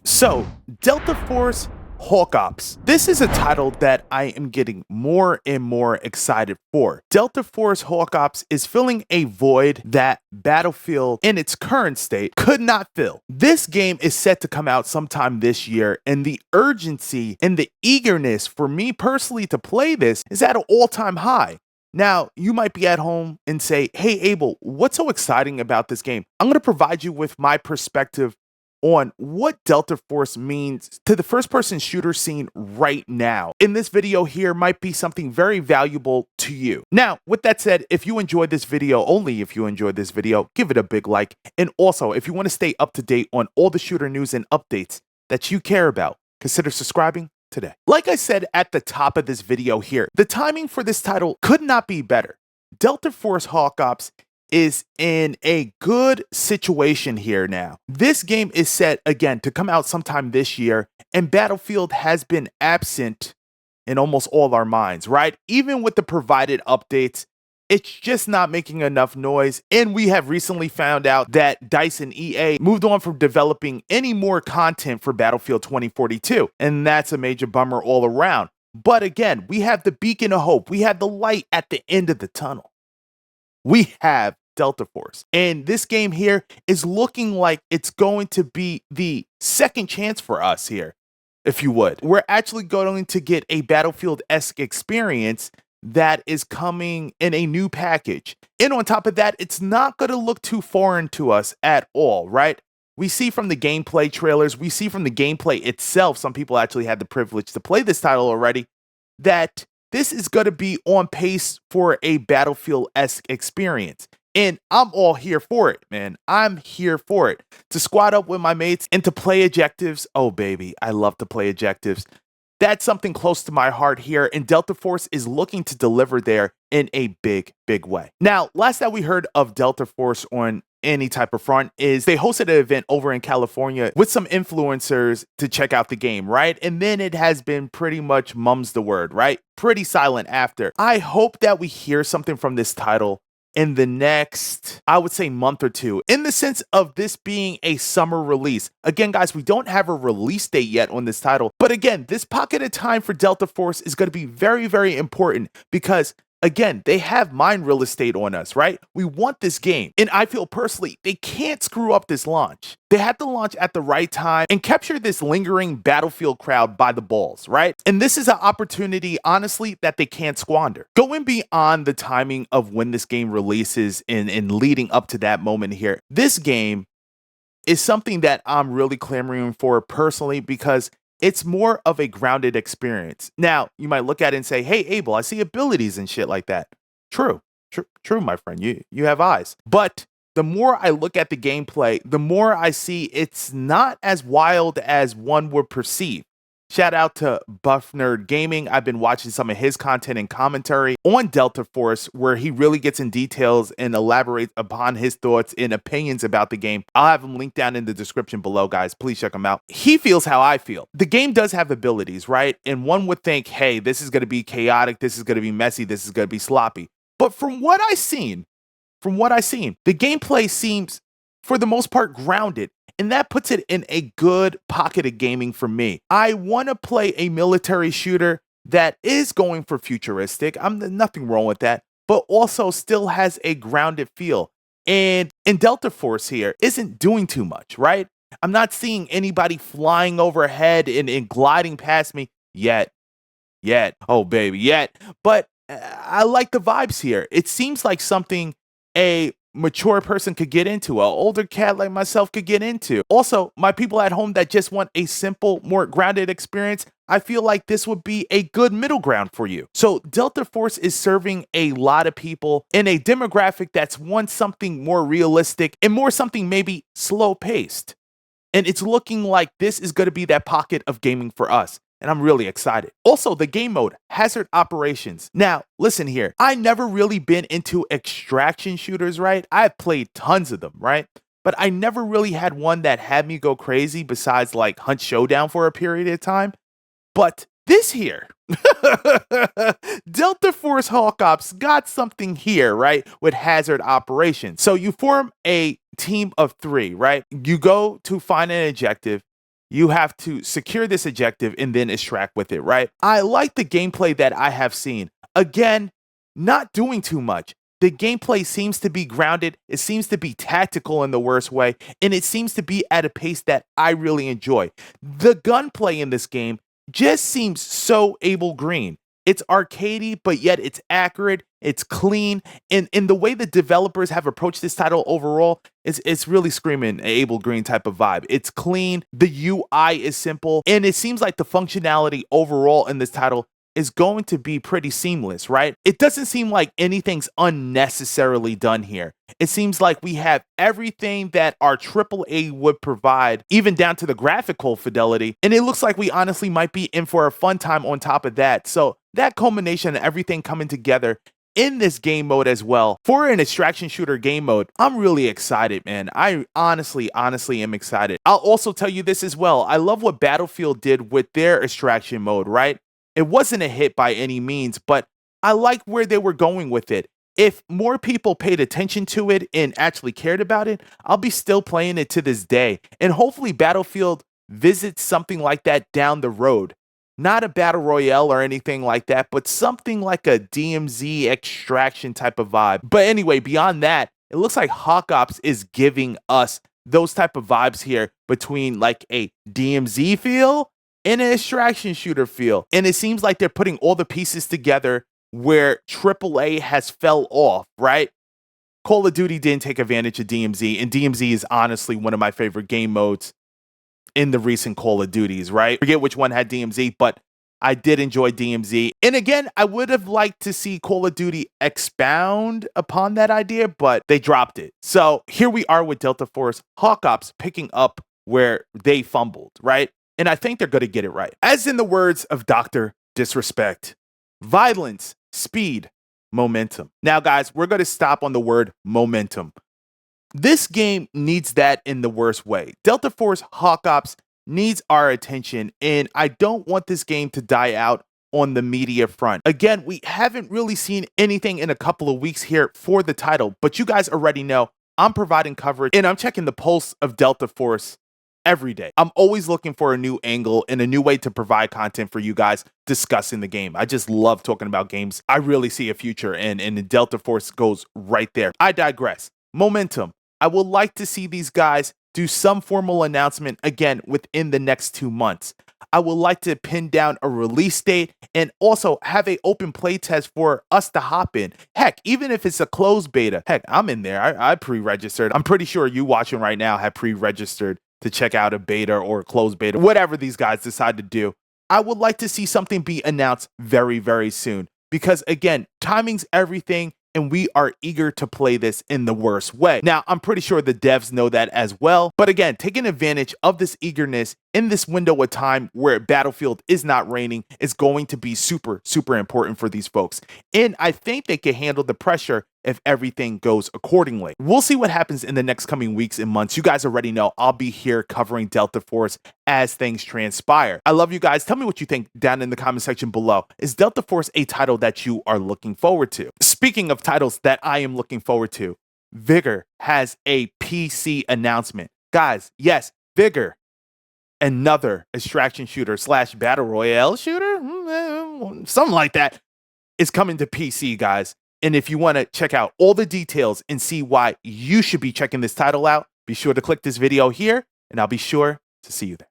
So, Delta Force Hawk Ops. This is a title that I am getting more and more excited for. Delta Force Hawk Ops is filling a void that Battlefield in its current state could not fill. This game is set to come out sometime this year, and the urgency and the eagerness for me personally to play this is at an all-time high. Now, you might be at home and say, hey, Abel, what's so exciting about this game? I'm going to provide you with my perspective on what Delta Force means to the first-person shooter scene right now. In this video here might be something very valuable to you. Now, with that said, if you enjoyed this video, only if you enjoyed this video, give it a big like. And also, if you want to stay up to date on all the shooter news and updates that you care about, consider subscribing today. Like I said at the top of this video here, the timing for this title could not be better. Delta Force Hawk Ops is in a good situation here now. This game is set again to come out sometime this year, and Battlefield has been absent in almost all our minds, right? Even with the provided updates, it's just not making enough noise. And we have recently found out that DICE and EA moved on from developing any more content for Battlefield 2042. And that's a major bummer all around. But again, we have the beacon of hope. We have the light at the end of the tunnel. We have Delta Force. And this game here is looking like it's going to be the second chance for us here, if you would. We're actually going to get a Battlefield-esque experience that is coming in a new package. And on top of that, it's not going to look too foreign to us at all, right? We see from the gameplay trailers, we see from the gameplay itself, some people actually had the privilege to play this title already, that this is going to be on pace for a Battlefield-esque experience. And I'm all here for it, man. I'm here for it. To squad up with my mates and to play objectives. Oh, baby, I love to play objectives. That's something close to my heart here, and Delta Force is looking to deliver there in a big, big way. Now, last that we heard of Delta Force on any type of front is they hosted an event over in California with some influencers to check out the game, right? And then it has been pretty much mum's the word, right? Pretty silent after. I hope that we hear something from this title in the next, I would say, month or two, in the sense of this being a summer release. Again, guys, we don't have a release date yet on this title, but again, this pocket of time for Delta Force is going to be very, very important because again, they have mine real estate on us, right? We want this game. And I feel personally, they can't screw up this launch. They had to launch at the right time and capture this lingering Battlefield crowd by the balls, right? And this is an opportunity, honestly, that they can't squander. Going beyond the timing of when this game releases and leading up to that moment here, this game is something that I'm really clamoring for personally because it's more of a grounded experience. Now, you might look at it and say, hey, Abel, I see abilities and shit like that. True, my friend. You have eyes. But the more I look at the gameplay, the more I see it's not as wild as one would perceive. Shout out to Buff Nerd Gaming. I've been watching some of his content and commentary on Delta Force where he really gets in details and elaborates upon his thoughts and opinions about the game. I'll have him linked down in the description below, guys. Please check him out. He feels how I feel. The game does have abilities, right? And one would think, hey, this is going to be chaotic. This is going to be messy. This is going to be sloppy. But from what I've seen, the gameplay seems, for the most part, grounded. And that puts it in a good pocket of gaming for me. I want to play a military shooter that is going for futuristic. Nothing wrong with that, but also still has a grounded feel. And Delta Force here isn't doing too much, right? I'm not seeing anybody flying overhead and gliding past me yet. Oh, baby, yet. But I like the vibes here. It seems like something a mature person could get into, an older cat like myself could get into. Also, my people at home that just want a simple, more grounded experience, I feel like this would be a good middle ground for you. So Delta Force is serving a lot of people in a demographic that's wants something more realistic and more something maybe slow paced. And it's looking like this is going to be that pocket of gaming for us. And I'm really excited. Also, the game mode, Hazard Operations. Now, listen here. I never really been into extraction shooters, right? I've played tons of them, right? But I never really had one that had me go crazy besides like Hunt Showdown for a period of time. But this here, Delta Force Hawk Ops got something here, right? With Hazard Operations. So you form a team of 3, right? You go to find an objective. you have to secure this objective and then extract with it, right? I like the gameplay that I have seen. Again, not doing too much. The gameplay seems to be grounded, it seems to be tactical in the worst way, and it seems to be at a pace that I really enjoy. The gunplay in this game just seems so Abel Green. It's arcadey, but yet it's accurate, it's clean, and in the way the developers have approached this title overall, it's really screaming an Abel Green type of vibe. It's clean, the UI is simple, and it seems like the functionality overall in this title is going to be pretty seamless, right? It doesn't seem like anything's unnecessarily done here. It seems like we have everything that our AAA would provide, even down to the graphical fidelity, and it looks like we honestly might be in for a fun time on top of that. So that culmination of everything coming together in this game mode as well. For an extraction shooter game mode, I'm really excited, man. I honestly am excited. I'll also tell you this as well. I love what Battlefield did with their extraction mode, right? It wasn't a hit by any means, but I like where they were going with it. If more people paid attention to it and actually cared about it, I'll be still playing it to this day. And hopefully Battlefield visits something like that down the road. Not a battle royale or anything like that, but something like a DMZ extraction type of vibe. But anyway, beyond that, it looks like Hawk Ops is giving us those type of vibes here between like a DMZ feel and an extraction shooter feel. And it seems like they're putting all the pieces together where AAA has fell off, right? Call of Duty didn't take advantage of DMZ, and DMZ is honestly one of my favorite game modes in the recent Call of Duties, right? Forget which one had DMZ, but I did enjoy DMZ. And again, I would have liked to see Call of Duty expound upon that idea, but they dropped it. So here we are with Delta Force, Hawk Ops picking up where they fumbled, right? And I think they're going to get it right. As in the words of Dr. Disrespect, violence, speed, momentum. Now, guys, we're going to stop on the word momentum. This game needs that in the worst way. Delta Force Hawk Ops needs our attention, and I don't want this game to die out on the media front. Again, we haven't really seen anything in a couple of weeks here for the title, but you guys already know I'm providing coverage, and I'm checking the pulse of Delta Force every day. I'm always looking for a new angle and a new way to provide content for you guys discussing the game. I just love talking about games. I really see a future, and Delta Force goes right there. I digress. Momentum. I would like to see these guys do some formal announcement again within the next 2 months. I would like to pin down a release date and also have an open play test for us to hop in. Heck, even if it's a closed beta, heck, I'm in there. I pre-registered. I'm pretty sure you watching right now have pre-registered to check out a beta or a closed beta, whatever these guys decide to do. I would like to see something be announced very, very soon because again, timing's everything. And we are eager to play this in the worst way. Now, I'm pretty sure the devs know that as well. But again, taking advantage of this eagerness in this window of time where Battlefield is not raining is going to be super, super important for these folks. And I think they can handle the pressure if everything goes accordingly. We'll see what happens in the next coming weeks and months. You guys already know I'll be here covering Delta Force as things transpire. I love you guys. Tell me what you think down in the comment section below. Is Delta Force a title that you are looking forward to? Speaking of titles that I am looking forward to, Vigor has a PC announcement. Guys, yes, Vigor, another extraction shooter / battle royale shooter, something like that, is coming to PC, guys. And if you want to check out all the details and see why you should be checking this title out, be sure to click this video here, and I'll be sure to see you there.